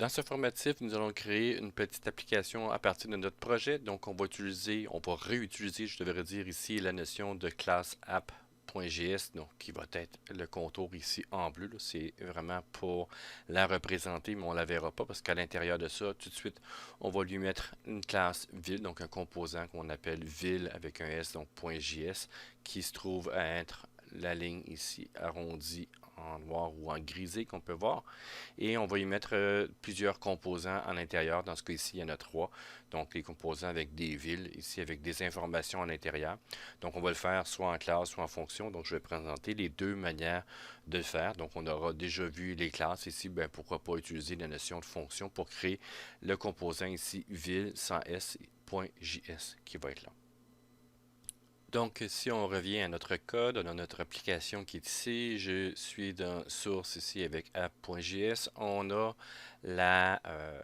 Dans ce formatif, nous allons créer une petite application à partir de notre projet. Donc, on va réutiliser, je devrais dire ici, la notion de classe app.js, donc qui va être le contour ici en bleu. C'est vraiment pour la représenter, mais on ne la verra pas parce qu'à l'intérieur de ça, tout de suite, on va lui mettre une classe ville, donc un composant qu'on appelle ville avec un S, donc .js, qui se trouve à être la ligne ici arrondie en noir ou en grisé qu'on peut voir. Et on va y mettre plusieurs composants à l'intérieur. Dans ce cas-ci, il y en a trois. Donc, les composants avec des villes, ici avec des informations à l'intérieur. Donc, on va le faire soit en classe, soit en fonction. Donc, je vais présenter les deux manières de le faire. Donc, on aura déjà vu les classes ici. Ben, pourquoi pas utiliser la notion de fonction pour créer le composant ici, ville sans s.js qui va être là. Donc, si on revient à notre code, on a notre application qui est ici. Je suis dans source ici avec app.js. On a la, euh,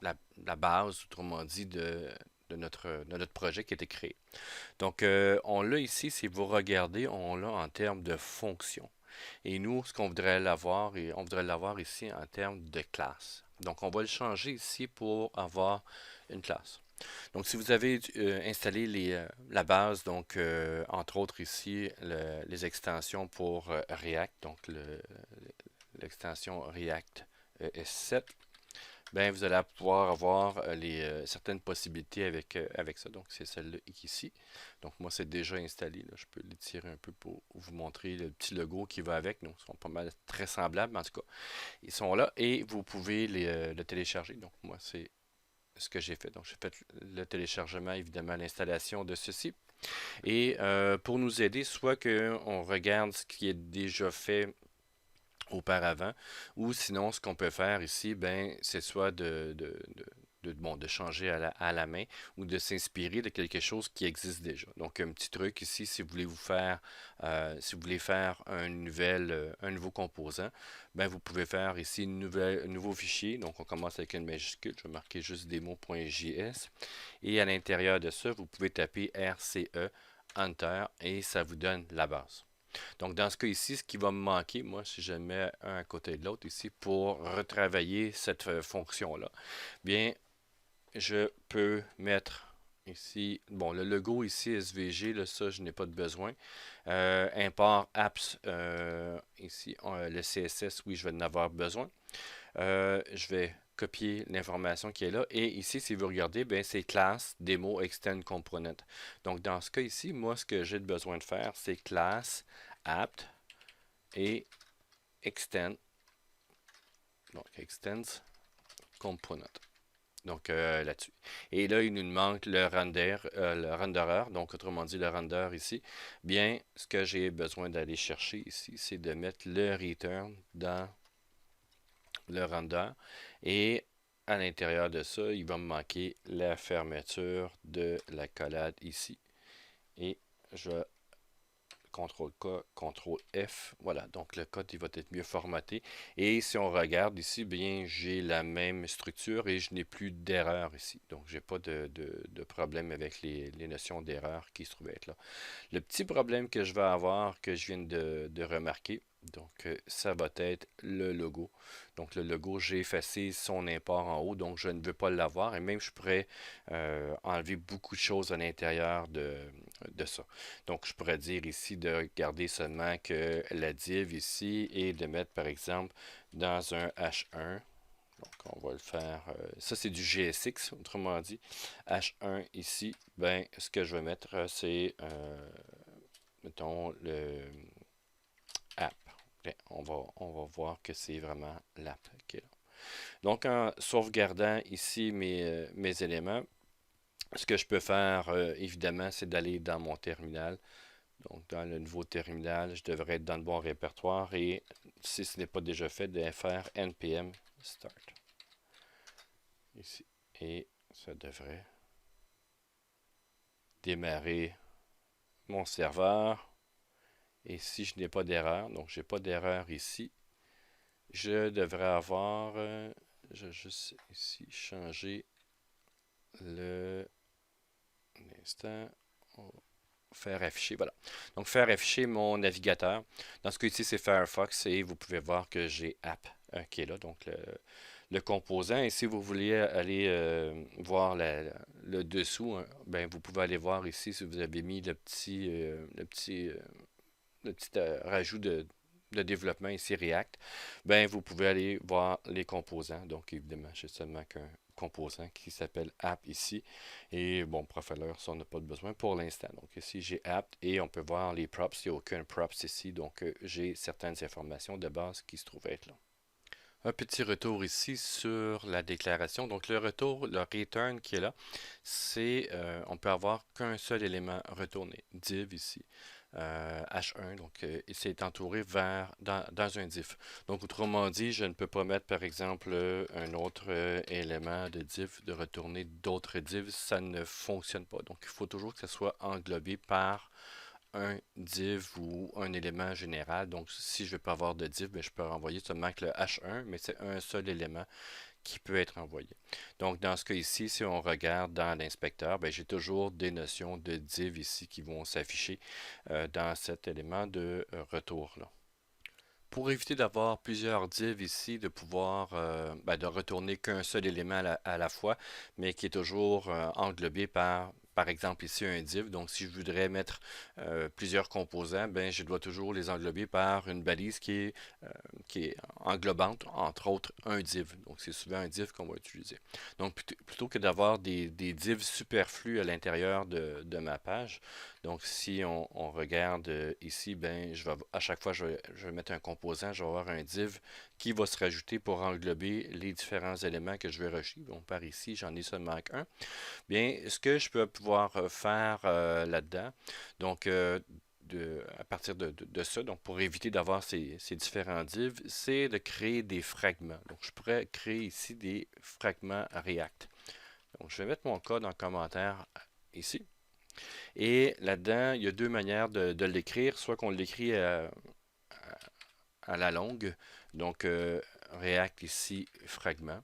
la, la base, autrement dit, de notre projet qui a été créé. Donc, on l'a ici, si vous regardez, on l'a en termes de fonction. Et nous, ce qu'on voudrait l'avoir, on voudrait l'avoir ici en termes de classe. Donc, on va le changer ici pour avoir une classe. Donc, si vous avez installé la base, donc entre autres ici, les extensions pour React, donc l'extension React S7, ben, vous allez pouvoir avoir certaines possibilités avec ça. Donc, c'est celle-là ici. Donc, moi, c'est déjà installé. Là. Je peux l'étirer un peu pour vous montrer le petit logo qui va avec. Donc, ils sont pas mal très semblables, mais en tout cas, ils sont là et vous pouvez le télécharger. Donc, moi, c'est ce que j'ai fait. Donc, j'ai fait le téléchargement, évidemment, l'installation de ceci. Et pour nous aider, soit qu'on regarde ce qui est déjà fait auparavant, ou sinon, ce qu'on peut faire ici, ben, c'est soit bon, de changer à la main ou de s'inspirer de quelque chose qui existe déjà. Donc, un petit truc ici, si vous voulez si vous voulez faire un nouveau composant, ben, vous pouvez faire ici un nouveau fichier. Donc, on commence avec une majuscule. Je vais marquer juste démo.js. Et à l'intérieur de ça, vous pouvez taper RCE, Enter, et ça vous donne la base. Donc, dans ce cas ici, ce qui va me manquer, moi, si je mets un à côté de l'autre ici pour retravailler cette fonction-là, bien, je peux mettre ici, bon, le logo ici, SVG, là, ça, je n'ai pas de besoin. Import apps, ici, le CSS, oui, je vais en avoir besoin. Je vais copier l'information qui est là. Et ici, si vous regardez, ben, c'est classe, démo, extend, component. Donc, dans ce cas ici, moi, ce que j'ai besoin de faire, c'est classe, apt et extend, donc extends component. Donc là-dessus. Et là, il nous manque le renderer, donc autrement dit le render ici. Bien, ce que j'ai besoin d'aller chercher ici, c'est de mettre le return dans le render. Et à l'intérieur de ça, il va me manquer la fermeture de la collade ici. Et je CTRL-K, CTRL-F. Voilà, donc le code il va être mieux formaté. Et si on regarde ici, bien, j'ai la même structure et je n'ai plus d'erreur ici. Donc, j'ai pas de problème avec les notions d'erreur qui se trouvaient être là. Le petit problème que je vais avoir, que je viens de remarquer, donc ça va être le logo. Donc le logo, j'ai effacé son import en haut, donc je ne veux pas l'avoir. Et même je pourrais enlever beaucoup de choses à l'intérieur de ça. Donc je pourrais dire ici de garder seulement que la div ici et de mettre par exemple dans un H1. Donc, on va le faire. Ça, c'est du GSX, autrement dit. H1 ici, ben, ce que je vais mettre, c'est, mettons, le app. Okay, on va voir que c'est vraiment l'app qui est là. Donc, en sauvegardant ici mes éléments, ce que je peux faire, évidemment, c'est d'aller dans mon terminal. Donc, dans le nouveau terminal, je devrais être dans le bon répertoire et si ce n'est pas déjà fait, de faire npm start. Ici. Et ça devrait démarrer mon serveur. Et si je n'ai pas d'erreur, donc j'ai pas d'erreur ici, je devrais avoir, je vais juste ici changer le instant, faire afficher, voilà. Donc faire afficher mon navigateur. Dans ce cas ici, c'est Firefox et vous pouvez voir que j'ai app qui est là, donc le composant. Et si vous voulez aller voir le dessous, hein, ben, vous pouvez aller voir ici si vous avez mis le petit rajout de développement ici React, ben vous pouvez aller voir les composants. Donc évidemment, j'ai seulement qu'un composant qui s'appelle app ici. Et bon, Profiler, ça on n'a pas de besoin pour l'instant. Donc ici j'ai app et on peut voir les props. Il n'y a aucun props ici. Donc j'ai certaines informations de base qui se trouvent être là. Un petit retour ici sur la déclaration. Donc le retour, le return qui est là, c'est on peut avoir qu'un seul élément retourné, div ici. H1, donc c'est entouré dans un div. Donc autrement dit, je ne peux pas mettre par exemple un autre élément de div, de retourner d'autres divs, ça ne fonctionne pas. Donc il faut toujours que ça soit englobé par un div ou un élément général. Donc, si je ne veux pas avoir de div, ben, je peux renvoyer seulement que le H1, mais c'est un seul élément qui peut être envoyé. Donc, dans ce cas ici, si on regarde dans l'inspecteur, ben, j'ai toujours des notions de div ici qui vont s'afficher dans cet élément de retour-là. Pour éviter d'avoir plusieurs divs ici, de pouvoir ben, de retourner qu'un seul élément à la fois, mais qui est toujours englobé par exemple ici un div. Donc si je voudrais mettre plusieurs composants, ben, je dois toujours les englober par une balise qui est englobante, entre autres un div. Donc c'est souvent un div qu'on va utiliser. Donc plutôt que d'avoir des divs superflus à l'intérieur de ma page, donc si on regarde ici, ben, à chaque fois je vais mettre un composant, je vais avoir un div qui va se rajouter pour englober les différents éléments que je vais rejeter. Donc par ici, j'en ai seulement qu'un. Bien, ce que je peux pouvoir faire là-dedans, donc à partir de ça, donc pour éviter d'avoir ces différents divs, c'est de créer des fragments. Donc je pourrais créer ici des fragments React. Donc je vais mettre mon code en commentaire ici. Et là-dedans, il y a deux manières de l'écrire. Soit qu'on l'écrit à la longue, donc React ici, fragment.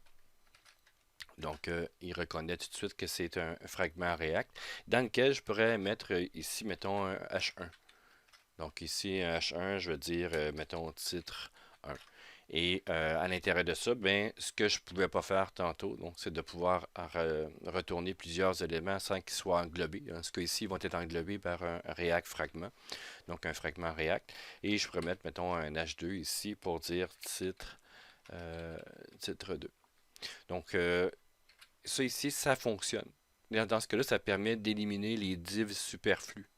Donc, il reconnaît tout de suite que c'est un fragment React dans lequel je pourrais mettre ici, mettons, un H1. Donc ici, un H1, je vais dire, mettons, titre 1. Et à l'intérieur de ça, ben, ce que je ne pouvais pas faire tantôt, donc, c'est de pouvoir retourner plusieurs éléments sans qu'ils soient englobés. Dans ce cas-ci, ils vont être englobés par un React fragment, donc un fragment React. Et je pourrais mettre, mettons, un H2 ici pour dire titre 2. Donc, ça ici, ça fonctionne. Dans ce cas-là, ça permet d'éliminer les divs superflus.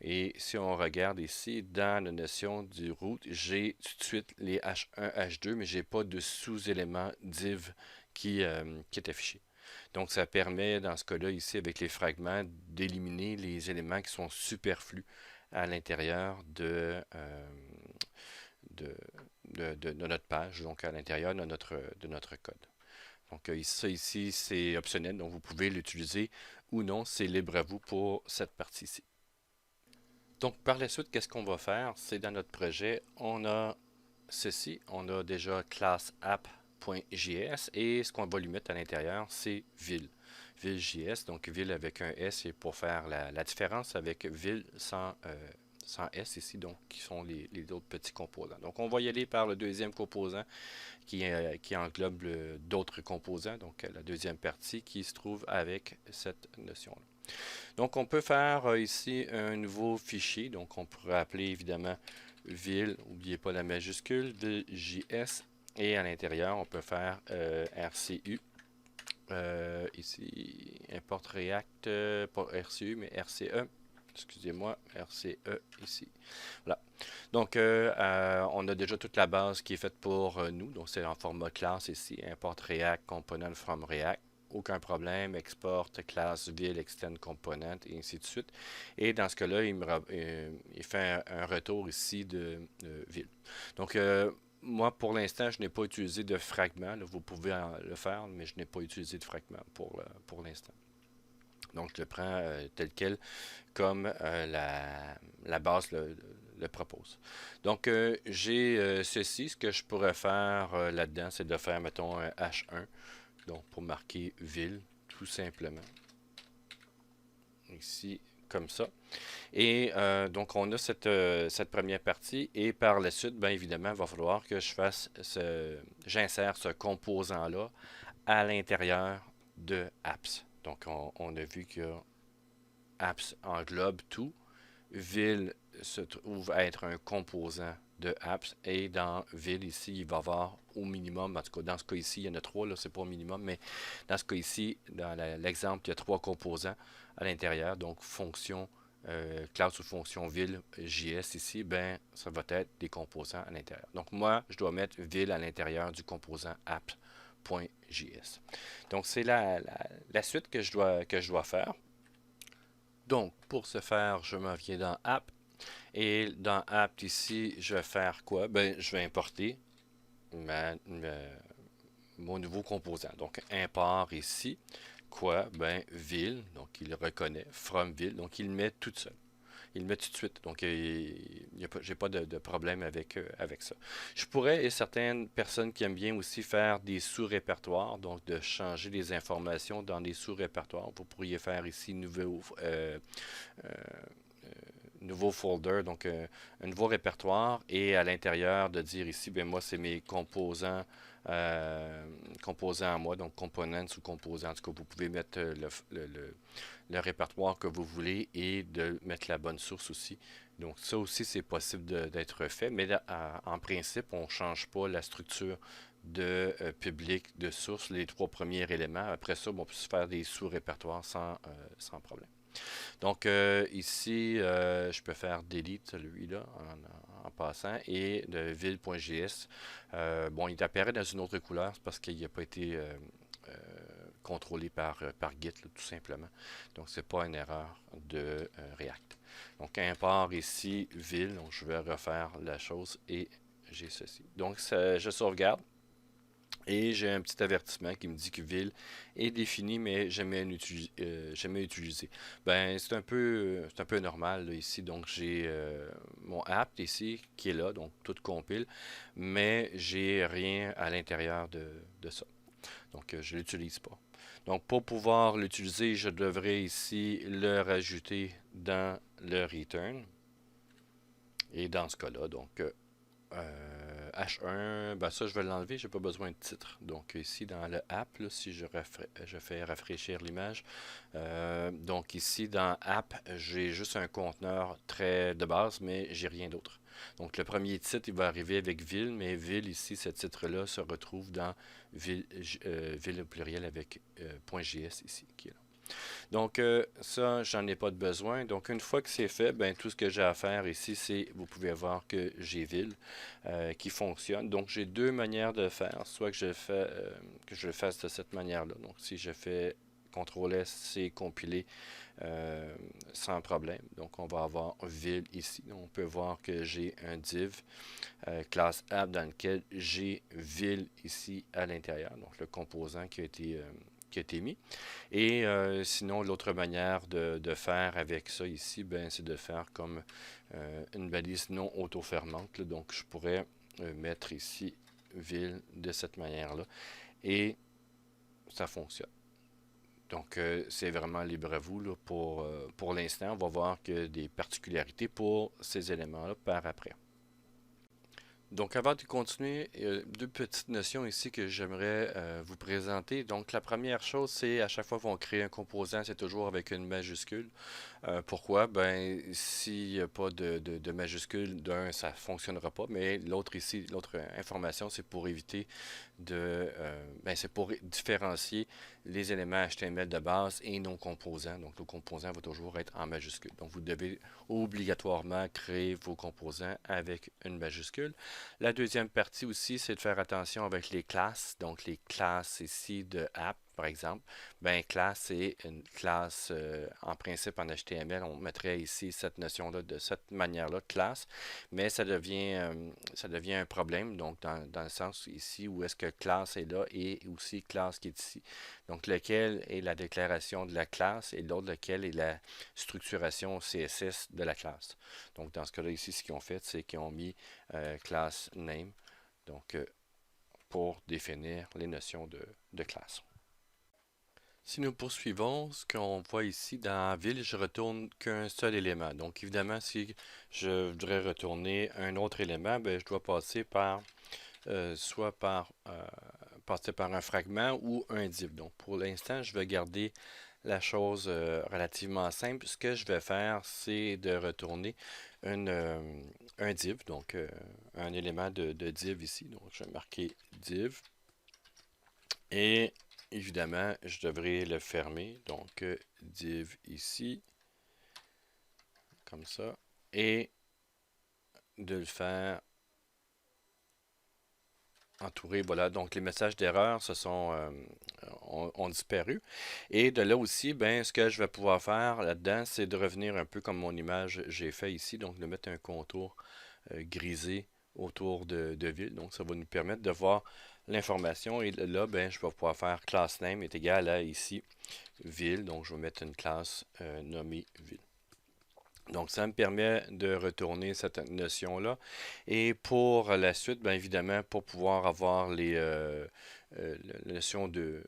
Et si on regarde ici, dans la notion du root, j'ai tout de suite les H1, H2, mais j'ai pas de sous-élément div qui est affiché. Donc, ça permet, dans ce cas-là, ici, avec les fragments, d'éliminer les éléments qui sont superflus à l'intérieur de notre page, donc à l'intérieur de notre code. Donc, ça ici, c'est optionnel, donc vous pouvez l'utiliser ou non, c'est libre à vous pour cette partie-ci. Donc, par la suite, qu'est-ce qu'on va faire? C'est dans notre projet, on a ceci, on a déjà classe app.js et ce qu'on va lui mettre à l'intérieur, c'est ville. Ville.js, donc ville avec un S et pour faire la différence avec ville sans S ici, donc qui sont les autres petits composants. Donc, on va y aller par le deuxième composant qui englobe d'autres composants, donc la deuxième partie qui se trouve avec cette notion-là. Donc, on peut faire ici un nouveau fichier. Donc, on pourrait appeler évidemment ville, n'oubliez pas la majuscule, ville.js. Et à l'intérieur, on peut faire RCU. Ici, import React, pas RCU, mais RCE. Excusez-moi, RCE ici. Voilà. Donc, on a déjà toute la base qui est faite pour nous. Donc, c'est en format classe ici. Import React Component from React. Aucun problème. Export classe ville, extend component et ainsi de suite. Et dans ce cas-là, il fait un retour ici de ville. Donc, moi, pour l'instant, je n'ai pas utilisé de fragment. Là, vous pouvez le faire, mais je n'ai pas utilisé de fragment pour l'instant. Donc, je le prends tel quel comme la base le propose. Donc, j'ai ceci. Ce que je pourrais faire là-dedans, c'est de faire, mettons, un H1. Donc, pour marquer ville, tout simplement. Ici, comme ça. Et donc, on a cette première partie. Et par la suite, bien évidemment, il va falloir que j'insère ce composant-là à l'intérieur de apps. Donc, on a vu que apps englobe tout. Ville se trouve à être un composant de apps. Et dans ville, ici, il va y avoir au minimum, en tout cas dans ce cas ici, il y en a trois, là, c'est pas au minimum, mais dans ce cas ici, dans l'exemple, il y a trois composants à l'intérieur. Donc, fonction classe ou fonction ville JS ici, ben, ça va être des composants à l'intérieur. Donc, moi, je dois mettre ville à l'intérieur du composant apps.js. Donc, c'est la suite que je dois faire. Donc, pour ce faire, je m'en viens dans App. Et dans App, ici, je vais faire quoi? Ben, je vais importer mon nouveau composant. Donc, import ici. Quoi? Ben, ville. Donc, il reconnaît from ville. Donc, il le met tout seul. Il le met tout de suite. Donc, j'ai pas de problème avec ça. Je pourrais, et certaines personnes qui aiment bien aussi faire des sous-répertoires, donc de changer les informations dans des sous-répertoires. Vous pourriez faire ici nouveau folder, donc un nouveau répertoire, et à l'intérieur de dire ici, ben moi c'est mes composants à moi, donc components ou composants. En tout cas, vous pouvez mettre le répertoire que vous voulez et de mettre la bonne source aussi. Donc ça aussi c'est possible d'être fait, mais en principe on ne change pas la structure de public, de source, les trois premiers éléments. Après ça, on peut se faire des sous-répertoires sans problème. Donc ici, je peux faire delete celui-là en passant et de ville.js. Bon, il apparaît dans une autre couleur, c'est parce qu'il n'a pas été contrôlé par Git, là, tout simplement. Donc, c'est pas une erreur de React. Donc, import ici ville. Donc, je vais refaire la chose et j'ai ceci. Donc, je sauvegarde. Et j'ai un petit avertissement qui me dit que ville est défini, mais jamais utilisé. Ben, c'est un peu normal là, ici. Donc, j'ai mon app ici qui est là, donc tout compile, mais j'ai rien à l'intérieur de ça. Donc, je ne l'utilise pas. Donc, pour pouvoir l'utiliser, je devrais ici le rajouter dans le return. Et dans ce cas-là, donc, H1, ben ça je vais l'enlever, j'ai pas besoin de titre. Donc ici dans le app, là, si je fais rafraîchir l'image, donc ici dans app, j'ai juste un conteneur très de base, mais j'ai rien d'autre. Donc le premier titre, il va arriver avec ville, mais ville ici, ce titre-là se retrouve dans ville au pluriel avec .js ici, qui est là. Donc ça, j'en ai pas de besoin. Donc une fois que c'est fait, ben, tout ce que j'ai à faire ici, c'est, vous pouvez voir que j'ai ville qui fonctionne. Donc j'ai deux manières de faire. Soit que je le fasse de cette manière-là. Donc si je fais CTRL S, c'est compilé sans problème. Donc on va avoir ville ici. On peut voir que j'ai un div classe app dans lequel j'ai ville ici à l'intérieur. Donc le composant qui a été mis. Et sinon, l'autre manière de faire avec ça ici, ben, c'est de faire comme une balise non auto-fermante. Donc, je pourrais mettre ici ville de cette manière-là. Et ça fonctionne. Donc, c'est vraiment libre à vous. Là, pour l'instant, on va voir que des particularités pour ces éléments-là par après. Donc, avant de continuer, deux petites notions ici que j'aimerais vous présenter. Donc, la première chose, c'est à chaque fois qu'on crée un composant, c'est toujours avec une majuscule. Pourquoi? Ben, s'il n'y a pas de majuscule, d'un, ça ne fonctionnera pas. Mais l'autre ici, l'autre information, c'est pour éviter c'est pour différencier les éléments HTML de base et nos composants. Donc, nos composants vont toujours être en majuscule. Donc, vous devez obligatoirement créer vos composants avec une majuscule. La deuxième partie aussi, c'est de faire attention avec les classes. Donc, les classes ici de app, par exemple. Ben, classe, c'est une classe, en principe, en HTML, on mettrait ici cette notion-là de cette manière-là, classe, mais ça devient un problème, donc dans le sens ici où est-ce que classe est là et aussi classe qui est ici. Donc, lequel est la déclaration de la classe et l'autre, lequel est la structuration CSS de la classe. Donc, dans ce cas-là, ici, ce qu'ils ont fait, c'est qu'ils ont mis class name, donc pour définir les notions de classe. Si nous poursuivons, ce qu'on voit ici dans ville, je retourne qu'un seul élément. Donc évidemment, si je voudrais retourner un autre élément, ben, je dois passer par soit par passer par un fragment ou un div. Donc pour l'instant, je vais garder la chose relativement simple. Ce que je vais faire, c'est de retourner un div, donc un élément de div ici. Donc je vais marquer div et évidemment, je devrais le fermer. Donc div ici, comme ça, et de le faire entouré. Voilà, donc les messages d'erreur ont disparu. Et de là aussi, ben, ce que je vais pouvoir faire là-dedans, c'est de revenir un peu comme mon image j'ai fait ici, donc de mettre un contour grisé autour de ville. Donc ça va nous permettre de voir l'information. Et là, ben, je vais pouvoir faire class name est égal à ici ville. Donc je vais mettre une classe nommée ville. Donc, ça me permet de retourner cette notion-là. Et pour la suite, bien évidemment, pour pouvoir avoir la notion de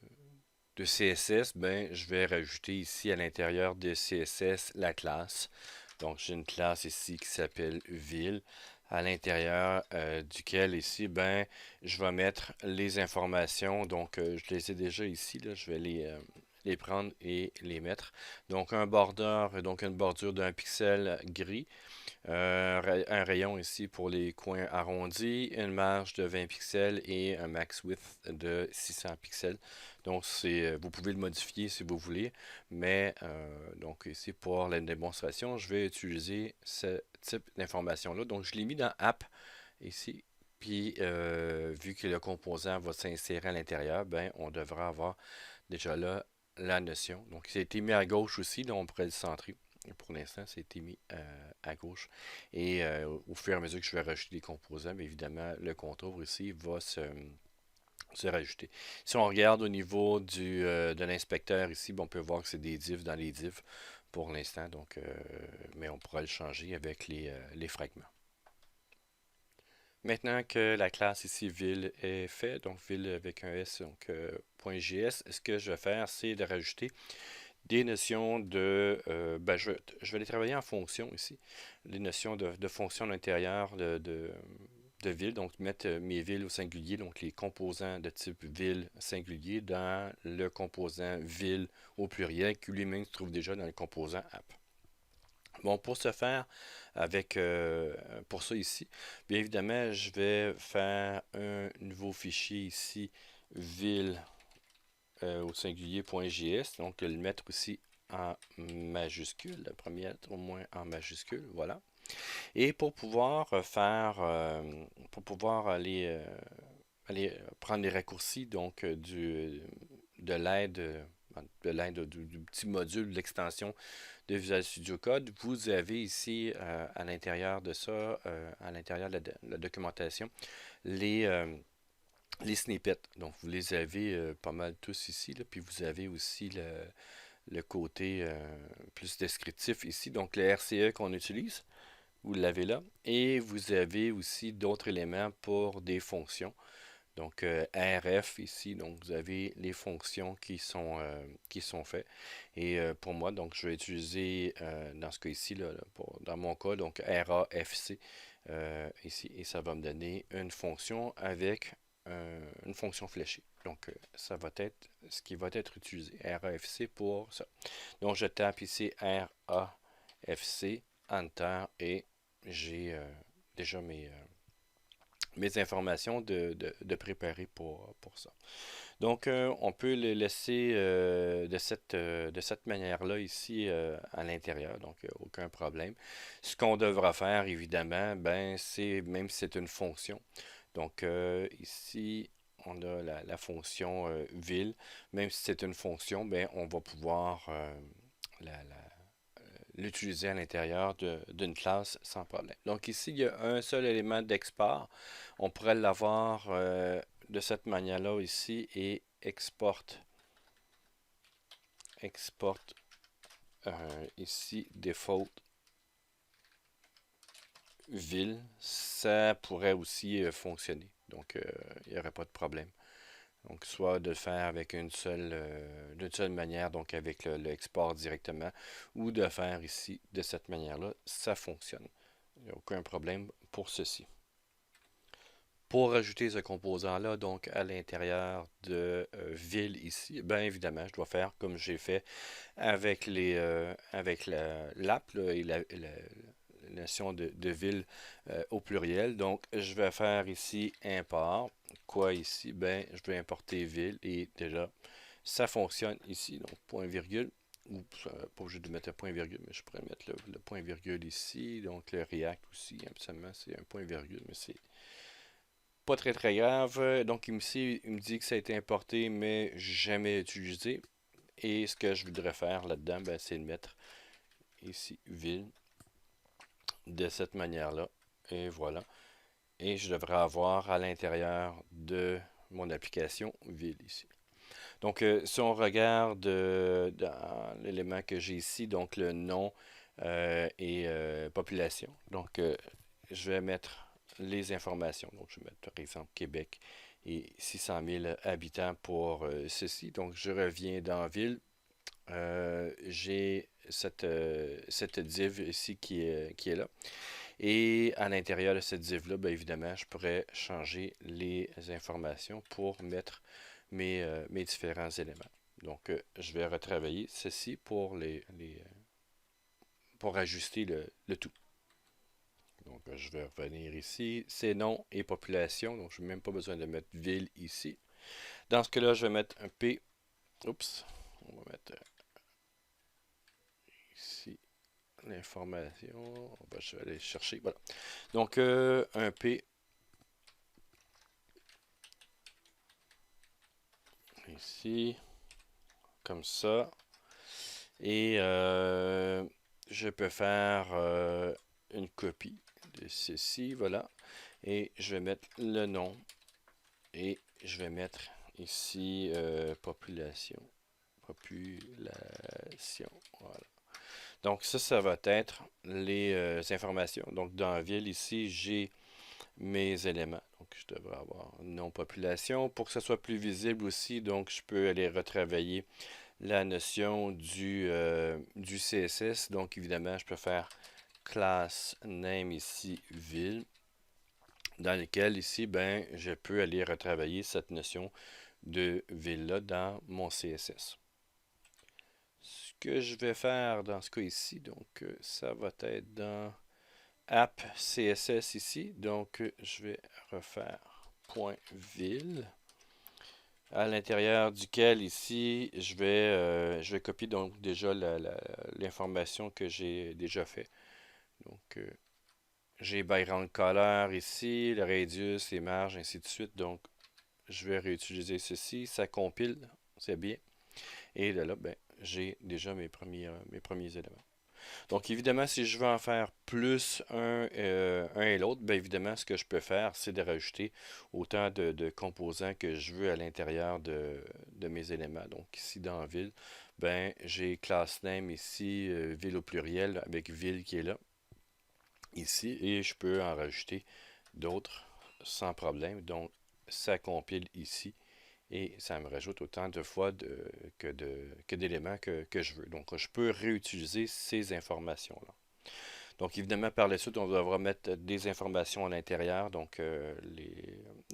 CSS, ben, je vais rajouter ici à l'intérieur de CSS la classe. Donc, j'ai une classe ici qui s'appelle ville, à l'intérieur duquel ici, ben, je vais mettre les informations. Donc, je les ai déjà ici, là, je vais les prendre et les mettre. Donc, un border, donc une bordure d'un pixel gris. Un rayon ici pour les coins arrondis, une marge de 20 pixels et un max width de 600 pixels. Donc, vous pouvez le modifier si vous voulez, mais donc ici pour la démonstration, je vais utiliser ce type d'information-là. Donc, je l'ai mis dans App ici. Puis, vu que le composant va s'insérer à l'intérieur, ben, on devra avoir déjà là la notion. Donc, il a été mis à gauche aussi, donc on pourrait le centrer. Pour l'instant, ça a été mis à gauche. Et au fur et à mesure que je vais rajouter des composants, bien évidemment, le contour ici va se rajouter. Si on regarde au niveau de l'inspecteur ici, bon, on peut voir que c'est des divs dans les divs pour l'instant. Donc, mais on pourra le changer avec les fragments. Maintenant que la classe ici ville est faite, donc ville avec un S, donc .js, ce que je vais faire, c'est de rajouter des notions ben, je vais les travailler en fonction ici. Les notions de fonction à l'intérieur de ville, donc mettre mes villes au singulier, donc les composants de type ville singulier dans le composant ville au pluriel qui lui-même se trouve déjà dans le composant app. Bon, pour ce faire, pour ça ici, bien évidemment, je vais faire un nouveau fichier ici, ville au singulier.js, donc le mettre aussi en majuscule, la première lettre au moins en majuscule, voilà. Et pour pouvoir pour pouvoir aller prendre les raccourcis donc de l'aide du petit module de l'extension de Visual Studio Code, vous avez ici à l'intérieur de ça, à l'intérieur de la documentation, les, euh, les snippets. Donc vous les avez pas mal tous ici, là, puis vous avez aussi le côté plus descriptif ici, donc le RCE qu'on utilise. Vous l'avez là. Et vous avez aussi d'autres éléments pour des fonctions. Donc RF ici, donc vous avez les fonctions qui sont faites. Et pour moi, donc je vais utiliser dans ce cas ici, là, dans mon cas, donc RAFC ici. Et ça va me donner une fonction avec une fonction fléchée. Donc ça va être ce qui va être utilisé. RAFC pour ça. Donc je tape ici RAFC, Enter et j'ai déjà mes informations de préparer pour ça. Donc, on peut le laisser de cette manière-là ici à l'intérieur, donc aucun problème. Ce qu'on devra faire, évidemment, ben, c'est, même si c'est une fonction, donc ici, on a la fonction ville, même si c'est une fonction, ben, on va pouvoir l'utiliser à l'intérieur d'une classe sans problème. Donc ici, il y a un seul élément d'export. On pourrait l'avoir de cette manière-là ici et export ici default ville. Ça pourrait aussi fonctionner. Donc il n'y aurait pas de problème Donc, soit de le faire avec d'une seule manière, donc avec l'export directement, ou de faire ici de cette manière-là, ça fonctionne. Il n'y a aucun problème pour ceci. Pour ajouter ce composant-là, donc à l'intérieur de ville ici, bien évidemment, je dois faire comme j'ai fait avec l'app et la notion de ville au pluriel. Donc, je vais faire ici import. Quoi ici? Ben, je vais importer ville et déjà, ça fonctionne ici. Donc, point virgule. Ou pas obligé de mettre un point virgule, mais je pourrais mettre le point virgule ici. Donc, le React aussi, absolument, c'est un point virgule, mais c'est pas très très grave. Donc, ici, il me dit que ça a été importé, mais jamais utilisé. Et ce que je voudrais faire là-dedans, ben, c'est de mettre ici ville de cette manière-là. Et voilà. Et je devrais avoir à l'intérieur de mon application ville ici. Donc, si on regarde dans l'élément que j'ai ici, donc le nom et population. Donc, je vais mettre les informations. Donc, je vais mettre par exemple Québec et 600 000 habitants pour ceci. Donc, je reviens dans ville. J'ai cette div ici qui est là. Et à l'intérieur de cette div-là, bien évidemment, je pourrais changer les informations pour mettre mes différents éléments. Donc, je vais retravailler ceci pour pour ajuster le tout. Donc, je vais revenir ici. C'est nom et population. Donc, je n'ai même pas besoin de mettre ville ici. Dans ce cas-là, je vais mettre un P. Oups. On va mettre ici l'information. Je vais aller chercher. Voilà. Donc, un P. Ici. Comme ça. Et je peux faire une copie de ceci. Voilà. Et je vais mettre le nom. Et je vais mettre ici population. Population. Voilà. Donc ça va être les informations. Donc dans la ville ici, j'ai mes éléments. Donc je devrais avoir nom population. Pour que ce soit plus visible aussi, donc je peux aller retravailler la notion du CSS. Donc évidemment, je peux faire class name ici ville, dans lequel ici, ben, je peux aller retravailler cette notion de ville-là dans mon CSS. Ce que je vais faire dans ce cas ici, donc ça va être dans app CSS ici. Donc je vais refaire point .ville à l'intérieur duquel ici je vais copier donc déjà l'information que j'ai déjà fait. Donc j'ai background color ici, le radius, les marges, ainsi de suite. Donc je vais réutiliser ceci, ça compile, c'est bien. Et de là, ben, j'ai déjà mes premiers éléments. Donc évidemment, si je veux en faire plus un et l'autre, bien évidemment, ce que je peux faire, c'est de rajouter autant de composants que je veux à l'intérieur de mes éléments. Donc ici dans ville, ben j'ai class name ici, ville au pluriel avec ville qui est là, ici, et je peux en rajouter d'autres sans problème. Donc ça compile ici. Et ça me rajoute autant de fois que d'éléments que je veux. Donc, je peux réutiliser ces informations-là. Donc, évidemment, par la suite, on devra mettre des informations à l'intérieur, donc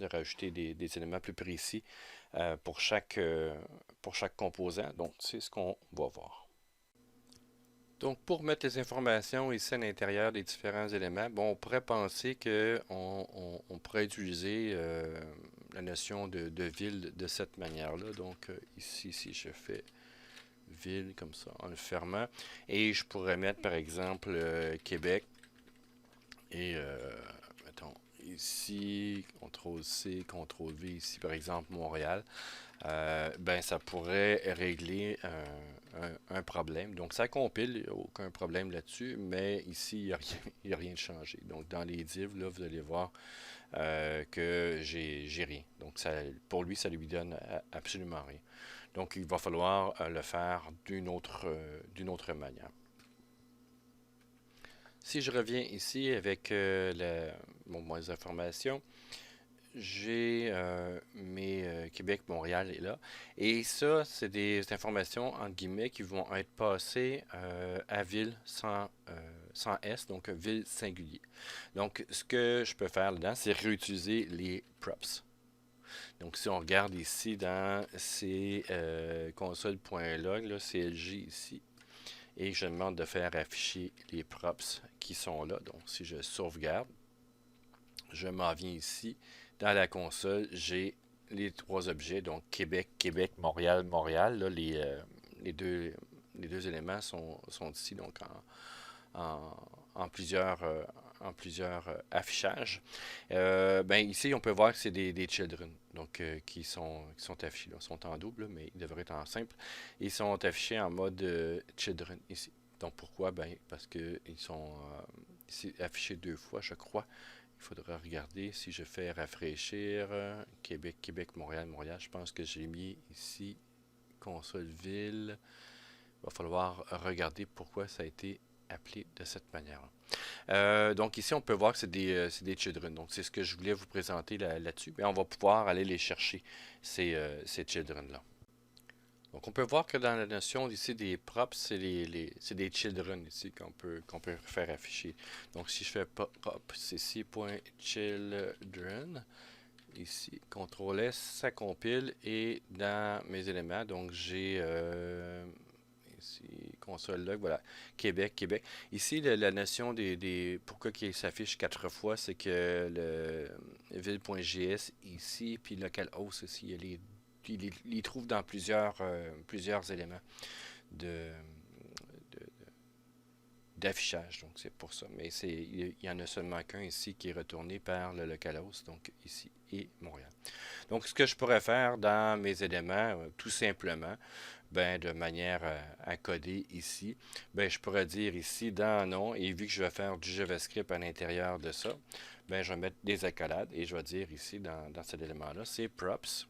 rajouter des éléments plus précis pour chaque composant. Donc, c'est ce qu'on va voir. Donc, pour mettre les informations ici à l'intérieur des différents éléments, bon, on pourrait penser qu'on pourrait utiliser la notion de ville de cette manière-là. Donc, ici, si je fais ville comme ça, en le fermant, et je pourrais mettre, par exemple, Québec, et, mettons, ici, CTRL-C, CTRL-V, ici, par exemple, Montréal. Ben, ça pourrait régler un problème. Donc, ça compile, il n'y a aucun problème là-dessus, mais ici, il n'y a rien de changé. Donc, dans les divs, là, vous allez voir que j'ai rien. Donc, ça, pour lui, ça lui donne absolument rien. Donc, il va falloir le faire d'une autre manière. Si je reviens ici avec mes informations, j'ai mes Québec-Montréal est là. Et ça, c'est des informations, entre guillemets, qui vont être passées à ville sans S, donc ville singulier. Donc, ce que je peux faire là-dedans, c'est réutiliser les props. Donc, si on regarde ici dans ces console.log, là, CLG ici, et je demande de faire afficher les props qui sont là. Donc, si je sauvegarde, je m'en viens ici. Dans la console, j'ai les trois objets, donc Québec, Québec, Montréal, Montréal. Là, les deux, les deux éléments sont ici, donc en plusieurs affichages. Ben, ici, on peut voir que c'est des children, donc qui sont affichés. Là. Ils sont en double, mais ils devraient être en simple. Ils sont affichés en mode children ici. Donc pourquoi? Ben, parce qu'ils sont ici affichés deux fois, je crois. Il faudra regarder si je fais rafraîchir Québec, Québec, Montréal, Montréal. Je pense que j'ai mis ici console ville. Il va falloir regarder pourquoi ça a été appelé de cette manière. Donc ici, on peut voir que c'est des children. Donc c'est ce que je voulais vous présenter là-dessus. Et on va pouvoir aller les chercher, ces children-là. Donc on peut voir que dans la notion ici des props, c'est des children ici qu'on peut faire afficher. Donc si je fais props ici, point children, ici, CTRL S, ça compile et dans mes éléments, donc j'ai ici, console log, voilà, Québec, Québec. Ici, la notion pourquoi il s'affiche quatre fois, c'est que le ville.js ici, puis localhost ici, il les trouve dans plusieurs éléments de, de- d'affichage, donc c'est pour ça. Mais il y en a seulement qu'un ici qui est retourné par le localhost, donc ici et Montréal. Donc, ce que je pourrais faire dans mes éléments, tout simplement, ben, de manière à coder ici, ben, je pourrais dire ici dans nom, et vu que je vais faire du JavaScript à l'intérieur de ça, ben, je vais mettre des accolades et je vais dire ici dans cet élément-là, c'est props.children.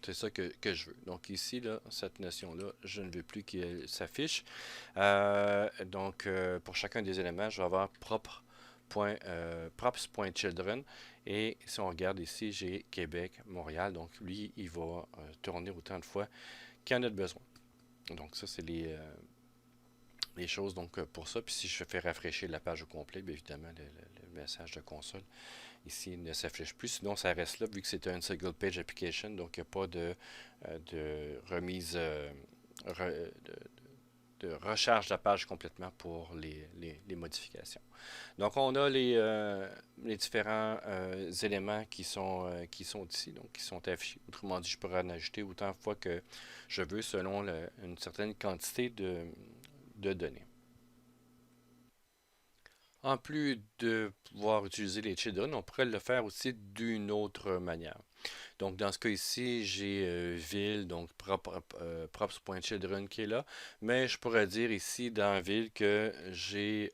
C'est ça que je veux. Donc ici, là, cette notion-là, je ne veux plus qu'elle s'affiche. Pour chacun des éléments, je vais avoir props.children. Et si on regarde ici, j'ai Québec, Montréal. Donc lui, il va tourner autant de fois qu'il en a de besoin. Donc ça, c'est les choses pour ça. Puis si je fais rafraîchir la page au complet, bien évidemment, le message de console ici ne s'affiche plus. Sinon, ça reste là vu que c'est un single page application. Donc il n'y a pas de remise, de recharge de la page complètement pour les modifications. Donc, on a les différents éléments qui sont ici, donc qui sont affichés. Autrement dit, je pourrais en ajouter autant de fois que je veux selon une certaine quantité de données. En plus de pouvoir utiliser les children, on pourrait le faire aussi d'une autre manière. Donc, dans ce cas ici, j'ai ville, donc props.children qui est là. Mais je pourrais dire ici dans ville que j'ai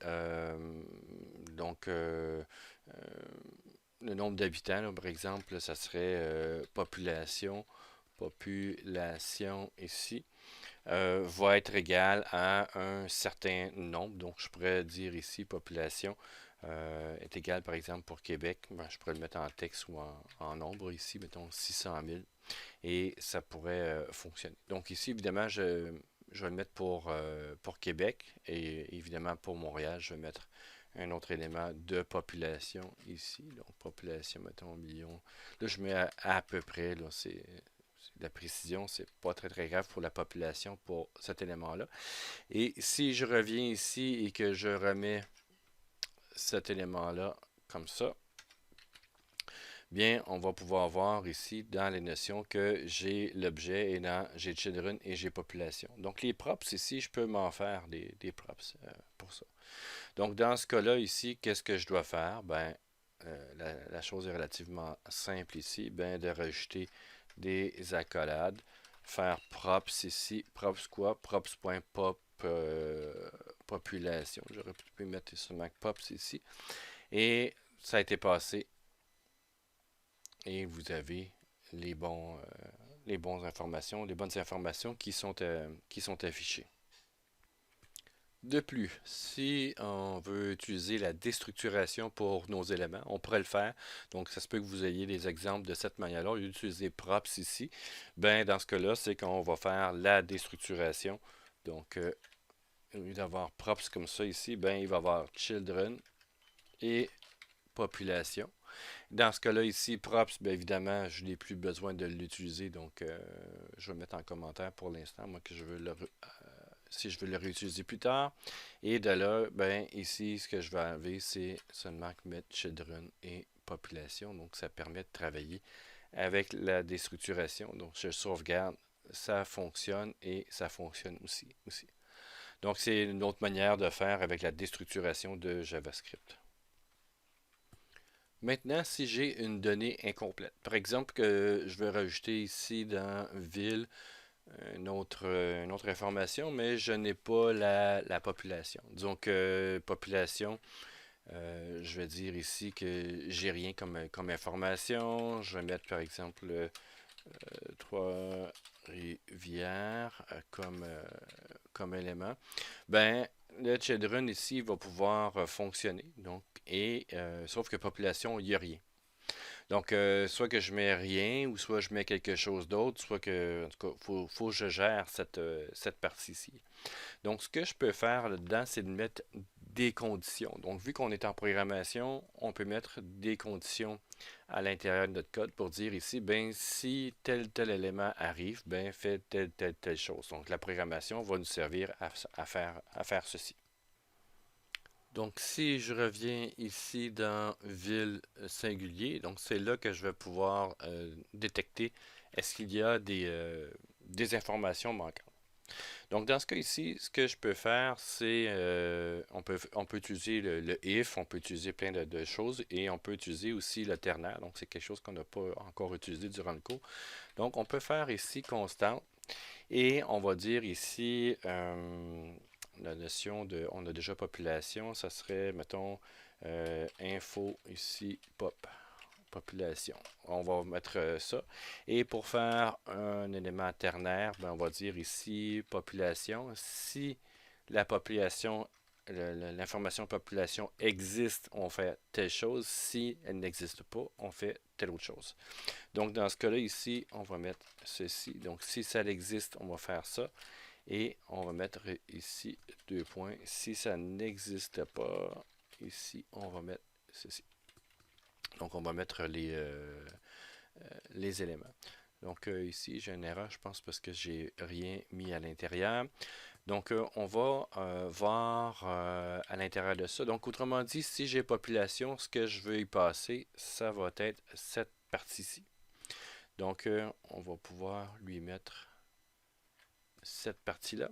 donc euh, le nombre d'habitants. Là, par exemple, ça serait population ici, va être égal à un certain nombre. Donc, je pourrais dire ici population est égal, par exemple, pour Québec. Ben, je pourrais le mettre en texte ou en nombre ici, mettons 600 000, et ça pourrait fonctionner. Donc ici, évidemment, je vais le mettre pour Québec, et évidemment pour Montréal, je vais mettre un autre élément de population ici. Donc population, mettons, million. Là, je mets à peu près, là, c'est de la précision, c'est pas très très grave pour la population pour cet élément-là. Et si je reviens ici et que je remets cet élément-là comme ça, bien, on va pouvoir voir ici dans les notions que j'ai l'objet et j'ai children et j'ai population. Donc les props ici, je peux m'en faire des props pour ça. Donc dans ce cas-là ici, qu'est-ce que je dois faire? Ben, la chose est relativement simple ici, ben, de rajouter des accolades, faire props ici, props quoi? Props.pop population. J'aurais pu mettre seulement pops ici. Et ça a été passé et vous avez les les bonnes informations qui sont affichées. De plus, si on veut utiliser la déstructuration pour nos éléments, on pourrait le faire. Donc, ça se peut que vous ayez des exemples de cette manière-là. Au lieu d'utiliser props ici, ben, dans ce cas-là, c'est qu'on va faire la déstructuration. Donc, au lieu d'avoir props comme ça ici, ben, il va y avoir children et population. Dans ce cas-là ici, props, bien évidemment, je n'ai plus besoin de l'utiliser, donc je vais mettre en commentaire pour l'instant, moi, que je veux si je veux le réutiliser plus tard. Et de là, ben ici, ce que je vais enlever, c'est seulement mettre children et population. Donc, ça permet de travailler avec la déstructuration. Donc, je sauvegarde, ça fonctionne et ça fonctionne aussi. Donc, c'est une autre manière de faire avec la déstructuration de JavaScript. Maintenant, si j'ai une donnée incomplète, par exemple que je veux rajouter ici dans ville une autre information, mais je n'ai pas la population. Disons que population, je vais dire ici que j'ai rien comme information. Je vais mettre par exemple Trois-Rivières comme élément. Ben, le children ici va pouvoir fonctionner. Donc, sauf que population, il n'y a rien. Donc, soit que je mets rien, ou soit je mets quelque chose d'autre, soit que, en tout cas, faut que je gère cette partie-ci. Donc, ce que je peux faire là-dedans, c'est de mettre des conditions. Donc, vu qu'on est en programmation, on peut mettre des conditions à l'intérieur de notre code pour dire ici, ben, si tel élément arrive, ben, fais telle chose. Donc, la programmation va nous servir à faire ceci. Donc, si je reviens ici dans ville singulier, donc c'est là que je vais pouvoir détecter est-ce qu'il y a des informations manquantes. Donc, dans ce cas ici, ce que je peux faire, c'est on peut utiliser le if, on peut utiliser plein de choses et on peut utiliser aussi le ternaire. Donc, c'est quelque chose qu'on n'a pas encore utilisé durant le cours. Donc, on peut faire ici constante et on va dire ici la notion de, on a déjà population, ça serait, mettons, info ici, population. On va mettre ça. Et pour faire un élément ternaire, ben, on va dire ici population. Si la population, l'information population existe, on fait telle chose. Si elle n'existe pas, on fait telle autre chose. Donc dans ce cas-là, ici, on va mettre ceci. Donc si ça existe, on va faire ça. Et on va mettre ici deux points. Si ça n'existe pas, ici, on va mettre ceci. Donc, on va mettre les éléments. Donc, ici, j'ai une erreur, je pense, parce que j'ai rien mis à l'intérieur. Donc, on va voir à l'intérieur de ça. Donc, autrement dit, si j'ai population, ce que je veux y passer, ça va être cette partie-ci. Donc, on va pouvoir lui mettre cette partie-là.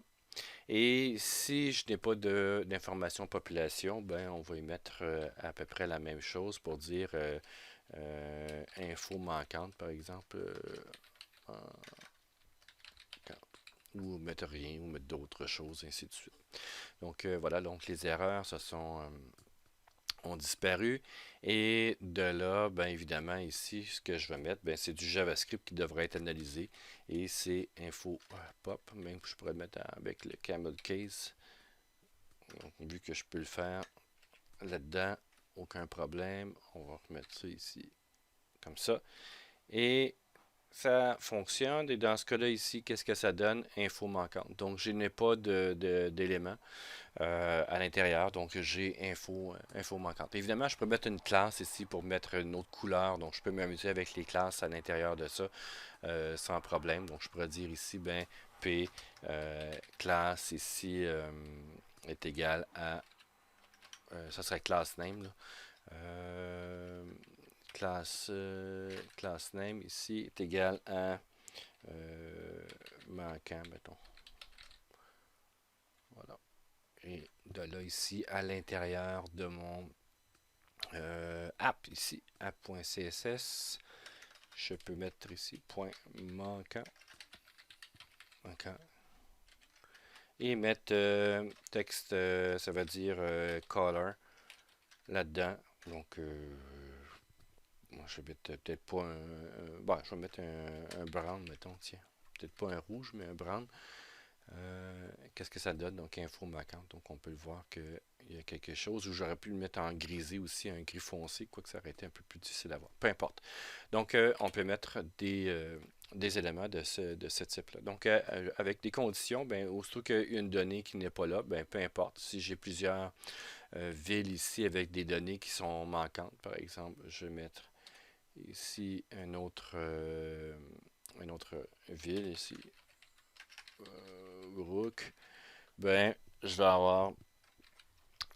Et si je n'ai pas d'information population, ben on va y mettre à peu près la même chose pour dire info manquante, par exemple, ou mettre rien, ou mettre d'autres choses, ainsi de suite. Donc voilà, donc les erreurs ont disparu. Et de là, bien évidemment, ici, ce que je vais mettre, ben, c'est du JavaScript qui devrait être analysé. Et c'est info pop, même que je pourrais le mettre avec le camel case. Donc, vu que je peux le faire là-dedans, aucun problème. On va remettre ça ici, comme ça. Et ça fonctionne. Et dans ce cas-là ici, qu'est-ce que ça donne? Info manquante. Donc, je n'ai pas d'éléments à l'intérieur. Donc, j'ai info manquante. Évidemment, je peux mettre une classe ici pour mettre une autre couleur. Donc, je peux m'amuser avec les classes à l'intérieur de ça sans problème. Donc, je pourrais dire ici, ben, P classe ici est égal à ça serait class name. Là. Class name ici est égal à manquant, mettons. Voilà. Et de là ici, à l'intérieur de mon app, ici, app.css, je peux mettre ici point manquant. Et mettre texte, ça veut dire color là-dedans. Donc, moi, je vais mettre peut-être pas bon, je vais mettre un brown, mettons, tiens. Peut-être pas un rouge, mais un brown. Qu'est-ce que ça donne? Donc, info manquante. Donc, on peut le voir qu'il y a quelque chose où j'aurais pu le mettre en grisé aussi, un gris foncé, quoique ça aurait été un peu plus difficile à voir. Peu importe. Donc, on peut mettre des éléments de ce type-là. Donc, avec des conditions, ben, aussitôt qu'il y a une donnée qui n'est pas là, ben, peu importe. Si j'ai plusieurs villes ici avec des données qui sont manquantes, par exemple, je vais mettre ici une autre ville ici. Rook, ben, je vais avoir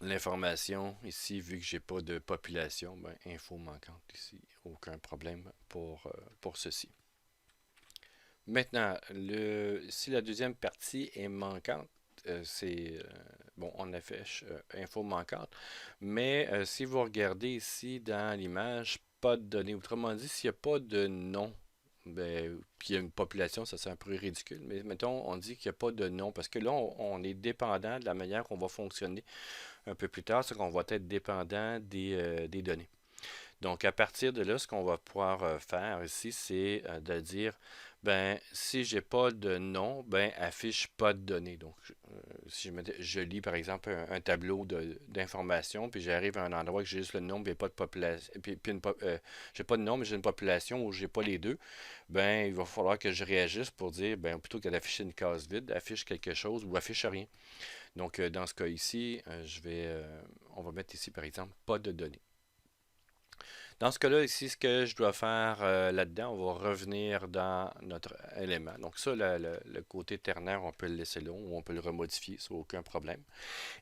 l'information ici, vu que j'ai pas de population, ben, info manquante ici. Aucun problème pour ceci. Maintenant, si la deuxième partie est manquante, c'est bon, on affiche info manquante, mais si vous regardez ici dans l'image, pas de données. Autrement dit, s'il n'y a pas de nom, ben, puis il y a une population, ça c'est un peu ridicule, mais mettons, on dit qu'il n'y a pas de nom, parce que là, on est dépendant de la manière qu'on va fonctionner un peu plus tard, c'est qu'on va être dépendant des données. Donc, à partir de là, ce qu'on va pouvoir faire ici, c'est de dire, ben, si j'ai pas de nom, ben, affiche pas de données. Donc, si je lis, par exemple, un tableau d'informations, puis j'arrive à un endroit que j'ai juste le nom, mais pas de population, j'ai pas de nom, mais j'ai une population où j'ai pas les deux, ben, il va falloir que je réagisse pour dire, ben, plutôt que d'afficher une case vide, affiche quelque chose ou affiche rien. Donc, dans ce cas ici, on va mettre ici, par exemple, pas de données. Dans ce cas-là, ici, ce que je dois faire là-dedans, on va revenir dans notre élément. Donc ça, le côté ternaire, on peut le laisser là ou on peut le remodifier, ça aucun problème.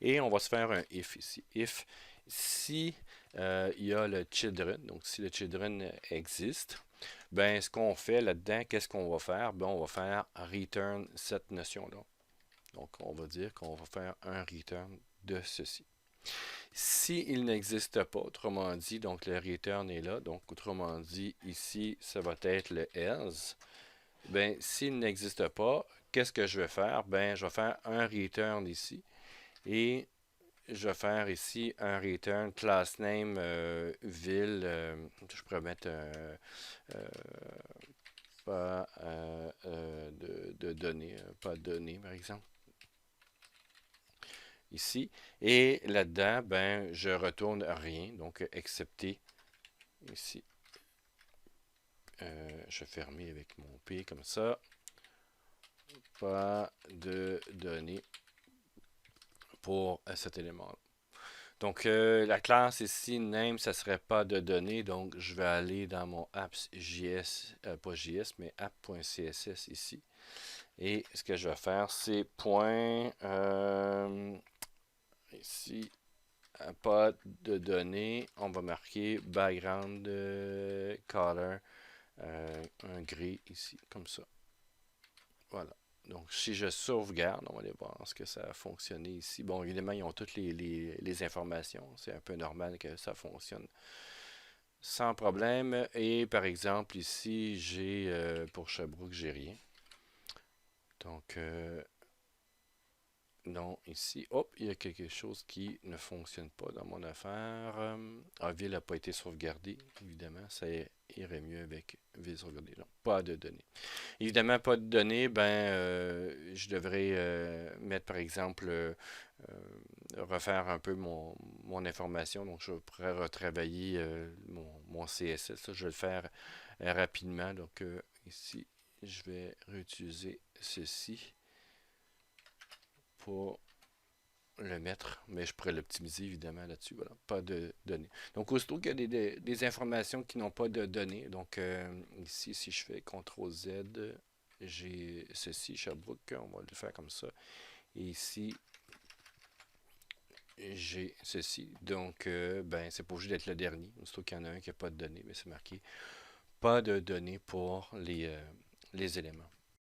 Et on va se faire un if ici. If, si il y a le children, donc si le children existe, ben ce qu'on fait là-dedans, qu'est-ce qu'on va faire? Ben on va faire return cette notion-là. Donc on va dire qu'on va faire un return de ceci. S'il n'existe pas, autrement dit, donc le return est là, donc autrement dit, ici, ça va être le else. Ben, s'il n'existe pas, qu'est-ce que je vais faire? Ben, je vais faire un return ici et je vais faire ici un return class name ville. Je pourrais mettre euh, pas de données, pas données par exemple ici. Et là-dedans, ben, je retourne rien, donc excepté ici. Je vais fermer avec mon P comme ça. Pas de données pour cet élément-là. Donc, la classe ici, name, ça serait pas de données. Donc, je vais aller dans mon apps.js, pas JS, mais app.css ici. Et ce que je vais faire, c'est point, ici, pas de données. On va marquer background color, un gris ici, comme ça. Voilà. Donc, si je sauvegarde, on va aller voir ce que ça a fonctionné ici. Bon, évidemment, ils ont toutes les informations. C'est un peu normal que ça fonctionne sans problème. Et par exemple, ici, j'ai pour Sherbrooke, j'ai rien. Donc, non, ici, hop, il y a quelque chose qui ne fonctionne pas dans mon affaire. Ville n'a pas été sauvegardée, évidemment. Ça irait mieux avec ville sauvegardée. Non, pas de données. Évidemment, pas de données, ben, je devrais mettre, par exemple, refaire un peu mon information. Donc, je pourrais retravailler mon CSS. Ça, je vais le faire rapidement. Donc, ici, je vais réutiliser ceci pour le mettre, mais je pourrais l'optimiser évidemment là-dessus. Voilà, pas de données. Donc, aussitôt qu'il y a des informations qui n'ont pas de données, donc ici, si je fais CTRL Z, j'ai ceci, Sherbrooke, on va le faire comme ça. Et ici, j'ai ceci. Donc, ben, c'est pas obligé d'être le dernier. Aussitôt qu'il y en a un qui n'a pas de données, mais c'est marqué pas de données pour les éléments.